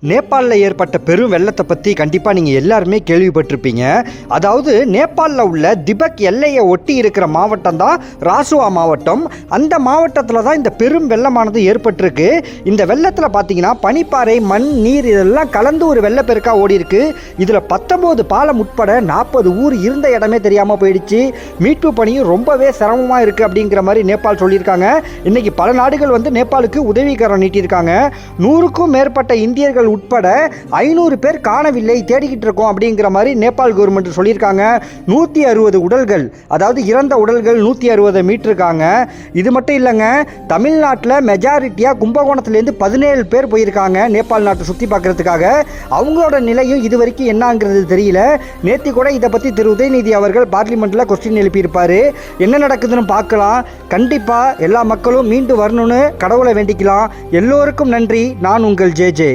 நேபாளில் ஏற்பட்ட பெரும் வெள்ளத்தை பற்றி கண்டிப்பாக நீங்கள் எல்லாருமே கேள்விப்பட்டிருப்பீங்க. அதாவது நேபாளில் உள்ள திபெக் எல்லையை ஒட்டி இருக்கிற மாவட்டம் தான் ராசுவா மாவட்டம். அந்த மாவட்டத்தில் தான் இந்த பெரும் வெள்ளமானது ஏற்பட்டிருக்கு. இந்த வெள்ளத்தில் பார்த்தீங்கன்னா பனிப்பாறை, மண், நீர் இதெல்லாம் கலந்து ஒரு வெள்ளப்பெருக்காக ஓடி இருக்கு. இதில் 19 பாலம் உட்பட 40 ஊர் இருந்த இடமே தெரியாமல் போயிடுச்சு. மீட்பு பணியும் ரொம்பவே சிரமமாக இருக்குது அப்படிங்கிற மாதிரி நேபாள் சொல்லியிருக்காங்க. இன்னைக்கு பல நாடுகள் நேபாளுக்கு உதவிக்கரம் நீட்டியிருக்காங்க. 100க்கும் மேற்பட்ட இந்தியர்கள் உட்பட 500 பேர் காணவில்லை, தேடிக்கிட்டு இருக்கோம் அப்படிங்கிற மாதிரி நேபாள் கவர்மெண்ட் சொல்லியிருக்காங்க. 160 உடல்கள், அதாவது இறந்த உடல்கள் 160 மீட்டிருக்காங்க. இது மட்டும் இல்லைங்க, தமிழ்நாட்டில் மெஜாரிட்டியாக கும்பகோணத்துலேருந்து 17 பேர் போயிருக்காங்க நேபாள் நாட்டை சுற்றி பார்க்கறதுக்காக. அவங்களோட நிலையும் இது வரைக்கும் என்னங்கிறது தெரியல. நேற்று கூட இதை பற்றி திரு உதயநிதி அவர்கள் பார்லிமெண்ட்டில் கொஸ்டின் எழுப்பியிருப்பார். என்ன நடக்குதுன்னு பார்க்கலாம். கண்டிப்பாக எல்லா மக்களும் மீண்டு வரணும்னு கடவுளை வேண்டிக்கலாம். எல்லோருக்கும் நன்றி. நான் உங்கள் ஜே.